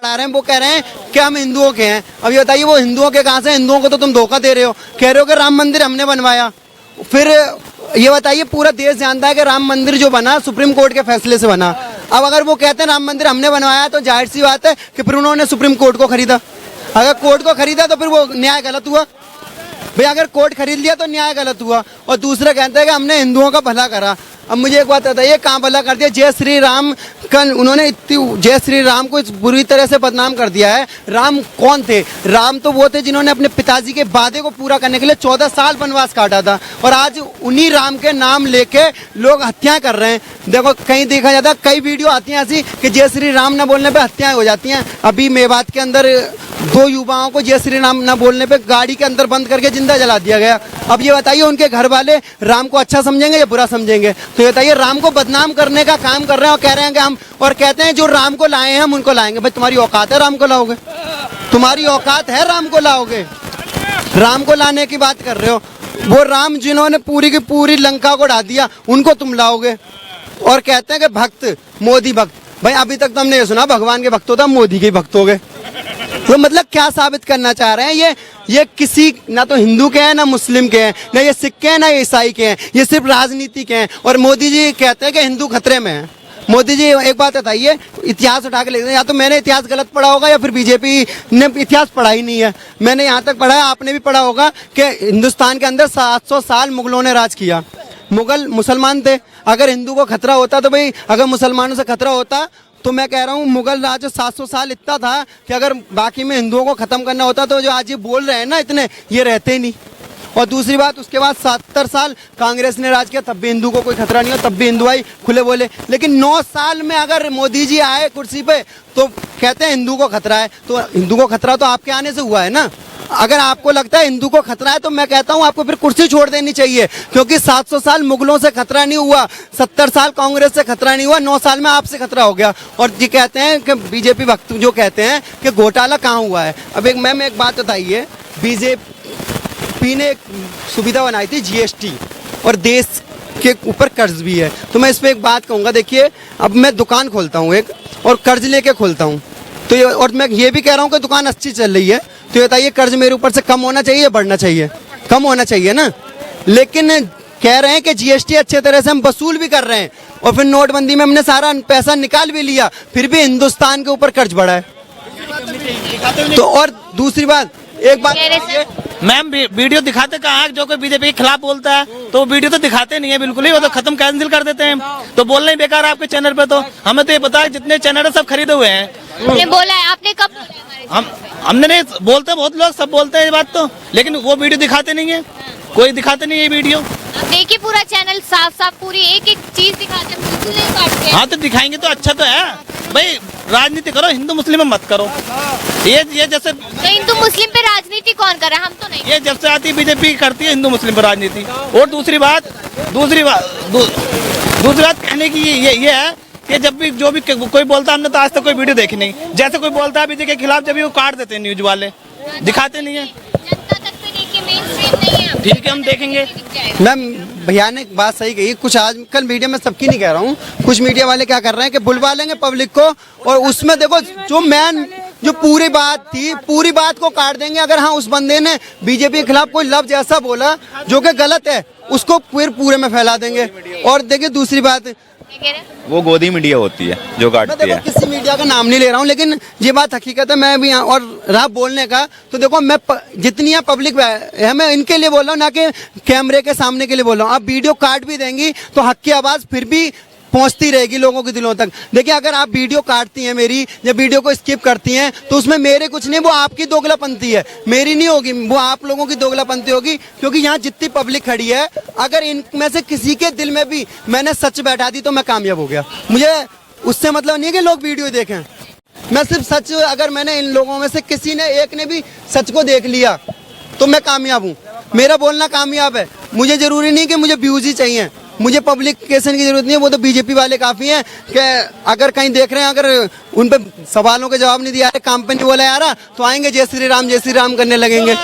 आ रहे हैं, वो कह रहे हैं कि हम हिंदुओं के हैं। अब ये बताइए वो हिंदुओं के कहाँ से? हिंदुओं को तो तुम धोखा दे रहे हो, कह रहे हो कि राम मंदिर हमने बनवाया। फिर ये बताइए पूरा देश जानता है कि राम मंदिर जो बना सुप्रीम कोर्ट के फैसले से बना। अब अगर वो कहते हैं राम मंदिर हमने बनवाया तो जाहिर सी बात है कि फिर उन्होंने सुप्रीम कोर्ट को खरीदा। अगर कोर्ट को खरीदा तो फिर वो न्याय गलत हुआ भाई। अगर कोर्ट खरीद लिया तो न्याय गलत हुआ। और दूसरा कहते हैं कि हमने हिंदुओं का भला करा। अब मुझे एक बात बताइए, कहाँ भला कर दिया? जय श्री राम का उन्होंने इतनी जय श्री राम को बुरी तरह से बदनाम कर दिया है। राम कौन थे? राम तो वो थे जिन्होंने अपने पिताजी के वादे को पूरा करने के लिए 14 साल वनवास काटा था, और आज उन्हीं राम के नाम लेके लोग हत्याएं कर रहे हैं। देखो कहीं देखा जाता है, कई वीडियो आती हैं ऐसी कि जय श्री राम न बोलने पर हत्याएं हो जाती हैं। अभी मेवात के अंदर 2 युवाओं को जय श्री राम न बोलने पे गाड़ी के अंदर बंद करके जिंदा जला दिया गया। अब ये बताइए उनके घर वाले राम को अच्छा समझेंगे या बुरा समझेंगे? तो ये बताइए, राम को बदनाम करने का काम कर रहे हैं और कह रहे हैं कि हम, और कहते हैं जो राम को लाए हैं हम उनको लाएंगे। भाई तुम्हारी औकात है राम को लाओगे? तुम्हारी औकात है राम को लाओगे? राम को लाने की बात कर रहे हो? वो राम जिन्होंने पूरी की पूरी लंका को उड़ा दिया उनको तुम लाओगे? और कहते हैं कि भक्त, मोदी भक्त। भाई अभी तक तो हमने ये सुना भगवान के भक्त होता, मोदी के भक्त हो गए। तो मतलब क्या साबित करना चाह रहे हैं? ये किसी ना तो हिंदू के हैं ना मुस्लिम के हैं, ना ये सिख के हैं ना ईसाई के हैं, ये सिर्फ राजनीति के हैं। और मोदी जी कहते हैं कि हिंदू खतरे में है। मोदी जी एक बात बताइए, इतिहास उठा के लेते हैं, या तो मैंने इतिहास गलत पढ़ा होगा या फिर बीजेपी ने इतिहास पढ़ा ही नहीं है। मैंने यहाँ तक पढ़ा है, आपने भी पढ़ा होगा कि हिंदुस्तान के अंदर 700 साल मुगलों ने राज किया। मुगल मुसलमान थे। अगर हिंदू को खतरा होता तो भाई, अगर मुसलमानों से खतरा होता तो मैं कह रहा हूँ मुगल राज 700 साल इतना था कि अगर बाकी में हिंदुओं को ख़त्म करना होता तो जो आज ये बोल रहे हैं ना इतने, ये रहते ही नहीं। और दूसरी बात, उसके बाद 70 साल कांग्रेस ने राज किया, तब भी हिंदू को कोई खतरा नहीं हो, तब भी हिंदू आई खुले बोले। लेकिन 9 साल में अगर मोदी जी आए कुर्सी पे तो कहते हैं हिंदू को खतरा है। तो हिंदू को खतरा तो आपके आने से हुआ है ना। अगर आपको लगता है हिंदू को खतरा है तो मैं कहता हूं आपको फिर कुर्सी छोड़ देनी चाहिए, क्योंकि 700 साल मुगलों से खतरा नहीं हुआ, 70 साल कांग्रेस से खतरा नहीं हुआ, 9 साल में आपसे खतरा हो गया। और ये कहते हैं कि बीजेपी वक्त जो कहते हैं कि घोटाला कहाँ हुआ है। अब एक मैम एक बात बताइए, बीजेपी ने एक सुविधा बनाई थी जीएसटी, और देश के ऊपर कर्ज भी है। तो मैं इस पर एक बात कहूँगा, देखिए अब मैं दुकान खोलता हूँ एक, और कर्ज लेके खोलता हूँ, तो ये, और मैं ये भी कह रहा हूँ कि दुकान अच्छी चल रही है, तो ये बताइए कर्ज मेरे ऊपर से कम होना चाहिए या बढ़ना चाहिए? कम होना चाहिए ना। लेकिन कह रहे हैं कि जीएसटी अच्छे तरह से हम वसूल भी कर रहे हैं, और फिर नोटबंदी में हमने सारा पैसा निकाल भी लिया, फिर भी हिंदुस्तान के ऊपर कर्ज बढ़ा है। तो और दूसरी बात, एक बात मैम, वीडियो दिखाते कहाँ है? जो कोई बीजेपी के खिलाफ बोलता है तो वीडियो तो दिखाते नहीं है बिल्कुल ही, वो तो खत्म कैंसिल कर देते हैं। तो बोलना ही बेकार है आपके चैनल पे। तो हमें तो ये पता है जितने चैनल है सब खरीदे हुए हैं। आपने बोला है, आपने कब बोला है? हमने नहीं बोलते, बहुत लोग सब बोलते हैं ये बात तो, लेकिन वो वीडियो दिखाते नहीं है, कोई दिखाते नहीं है वीडियो। देखिए पूरा चैनल साफ साफ पूरी एक एक चीज दिखाते हैं, बिल्कुल नहीं काटते हैं। हाँ तो दिखाएंगे तो अच्छा तो है भाई। राजनीति करो, हिंदू मुस्लिम में मत करो। ये जैसे तो हिंदू मुस्लिम पे राजनीति कौन कर रहा है? हम तो नहीं। ये जब से आती है बीजेपी करती है हिंदू मुस्लिम पर राजनीति। और दूसरी बात कहने की ये है कि जब भी जो भी कोई बोलता है, हमने तो आज तक कोई वीडियो देखी नहीं। जैसे कोई बोलता है बीजेपी के खिलाफ, जब भी वो काट देते हैं न्यूज वाले, दिखाते नहीं है। जनता तक पे देखिए, मेनस्ट्रीम नहीं है। ठीक है, हम देखेंगे। मैम भैया ने एक बात सही कही। कुछ आजकल मीडिया में, सबकी नहीं कह रहा हूँ, कुछ मीडिया वाले क्या कर रहे हैं कि बुलवा लेंगे पब्लिक को, और उसमें देखो जो मैन जो पूरी बात थी, पूरी बात को काट देंगे। अगर हाँ उस बंदे ने बीजेपी के खिलाफ कोई लफ्ज ऐसा बोला जो कि गलत है, उसको फिर पूरे में फैला देंगे। और देखिए दूसरी बात, वो गोदी मीडिया होती है जो काटती है। किसी मीडिया का नाम नहीं ले रहा हूँ, लेकिन ये बात हकीकत है। मैं भी यहाँ और रहा बोलने का, तो देखो मैं जितनी यहाँ पब्लिक है मैं इनके लिए बोल रहा हूँ, ना कि कैमरे के सामने के लिए बोल रहा हूँ। आप वीडियो काट भी देंगी तो हक की आवाज़ फिर भी पहुंचती रहेगी लोगों के दिलों तक। देखिए अगर आप वीडियो काटती हैं मेरी, या वीडियो को स्किप करती हैं, तो उसमें मेरे कुछ नहीं, वो आपकी दोगलापंती है, मेरी नहीं होगी, वो आप लोगों की दोगलापंती होगी। क्योंकि यहाँ जितनी पब्लिक खड़ी है, अगर इनमें से किसी के दिल में भी मैंने सच बैठा दी तो मैं कामयाब हो गया। मुझे उससे मतलब नहीं है कि लोग वीडियो देखें, मैं सिर्फ सच, अगर मैंने इन लोगों में से किसी ने एक ने भी सच को देख लिया तो मैं कामयाब हूँ। मेरा बोलना कामयाब है। मुझे जरूरी नहीं कि मुझे व्यूज ही चाहिए, मुझे पब्लिकेशन की जरूरत नहीं है। वो तो बीजेपी वाले काफ़ी हैं कि अगर कहीं देख रहे हैं, अगर उन पे सवालों के जवाब नहीं दिया है, काम पे नहीं बोला यार, तो आएंगे जय श्री राम करने लगेंगे।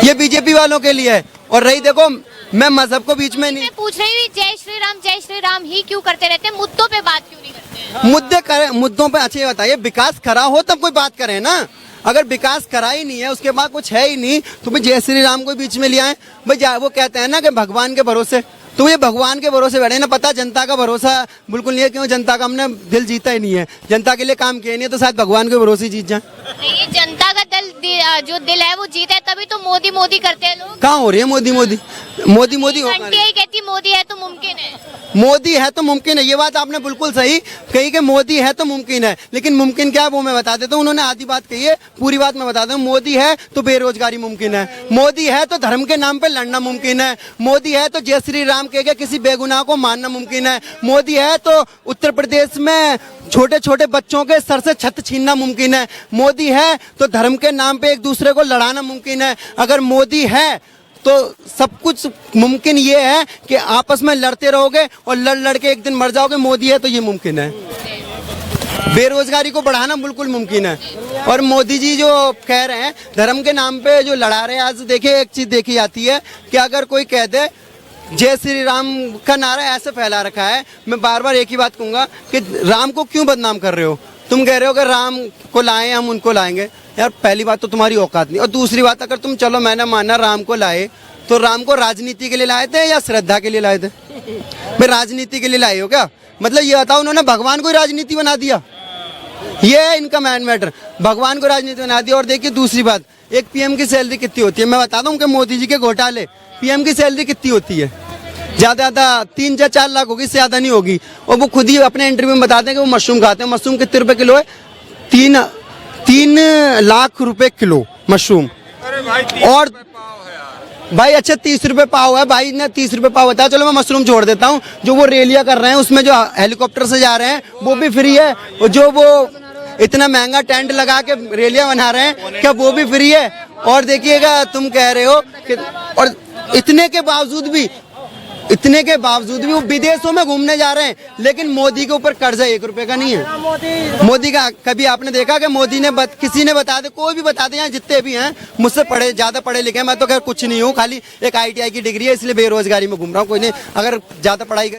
ये बीजेपी वालों के लिए है। और रही देखो मैं मजहब को बीच में नहीं, मैं पूछ रही हूँ जय श्री राम ही क्यों करते रहते हैं, मुद्दों पे बात क्यों नहीं करते हैं? मुद्दों पे अच्छे बताइए, विकास करा हो तब कोई बात करें ना। अगर विकास करा ही नहीं है, उसके बाद कुछ है ही नहीं, तो भाई जय श्री राम को बीच में ले आए भाई। वो कहते हैं ना कि भगवान के भरोसे, तो ये भगवान के भरोसे बैठे ना, पता जनता का भरोसा बिल्कुल नहीं है, क्यों जनता का हमने दिल जीता ही नहीं है, जनता के लिए काम किया नहीं है, तो शायद भगवान के भरोसे जीत जाए। नहीं, ये जनता का जो दिल है वो जीता है, तभी तो मोदी मोदी करते हैं लोग। कहाँ हो रही है मोदी मोदी मोदी मोदी हो आंटी यही कहती मोदी है तो मुमकिन है। मोदी है तो मुमकिन है, ये बात आपने बिल्कुल सही कही कि मोदी है तो मुमकिन है, लेकिन मुमकिन क्या है वो मैं बता देता हूँ। उन्होंने आधी बात कही है, पूरी बात मैं बता दूँ। मोदी है तो बेरोजगारी मुमकिन है, मोदी है तो धर्म के नाम पे लड़ना मुमकिन है, मोदी है तो जय श्री राम कह के किसी बेगुनाह को मारना मुमकिन है, मोदी है तो उत्तर प्रदेश में छोटे छोटे बच्चों के सर से छत छीनना मुमकिन है, मोदी है तो धर्म के नाम पे एक दूसरे को लड़ाना मुमकिन है। अगर मोदी है तो सब कुछ मुमकिन ये है कि आपस में लड़ते रहोगे और लड़ लड़ के एक दिन मर जाओगे। मोदी है तो ये मुमकिन है। बेरोजगारी को बढ़ाना बिल्कुल मुमकिन है। और मोदी जी जो कह रहे हैं धर्म के नाम पे जो लड़ा रहे हैं, आज देखिए एक चीज देखी जाती है कि अगर कोई कह दे जय श्री राम का नारा ऐसे फैला रखा है, मैं बार बार एक ही बात कहूंगा कि राम को क्यों बदनाम कर रहे हो? तुम कह रहे हो कि राम को लाए हम उनको लाएंगे, यार पहली बात तो तुम्हारी औकात नहीं, और दूसरी बात अगर तुम चलो मैंने माना राम को लाए तो राम को राजनीति के लिए लाए थे या श्रद्धा के लिए लाए थे? भाई राजनीति के लिए लाए हो क्या? मतलब ये बताओ, उन्होंने भगवान को ही राजनीति बना दिया। ये है इनका मैटर, भगवान को राजनीति बना दिया। और देखिए दूसरी बात, एक पीएम की सैलरी कितनी होती है? मैं बताता हूँ कि मोदी जी के घोटाले पीएम की सैलरी कितनी होती है? ज्यादा 3 या 4 लाख होगी, इससे ज्यादा नहीं होगी। और वो खुद ही अपने इंटरव्यू में बताते हैं कि वो मशरूम खाते हैं। मशरूम कितने रुपए किलो है? 3 लाख रुपए किलो मशरूम। और भाई अच्छा 30 रुपए पाव है, भाई ने 30 रुपए पाव बताया। चलो मैं मशरूम छोड़ देता हूँ, जो वो रैलियां कर रहे हैं उसमें जो हेलीकॉप्टर से जा रहे हैं वो भी फ्री है, और जो वो इतना महंगा टेंट लगा के रैलियां बना रहे हैं क्या वो भी फ्री है? और देखिएगा तुम कह रहे हो कि और इतने के बावजूद भी वो विदेशों में घूमने जा रहे हैं, लेकिन मोदी के ऊपर कर्जा 1 रुपए का नहीं है। मोदी का कभी आपने देखा कि मोदी ने किसी ने बता दे, कोई भी बता दे, यहाँ जितने भी हैं मुझसे ज्यादा पढ़े लिखे हैं, मैं तो खैर कुछ नहीं हूँ, खाली एक ITI की डिग्री है, इसलिए बेरोजगारी में घूम रहा हूँ। कोई नहीं, अगर ज्यादा पढ़ाई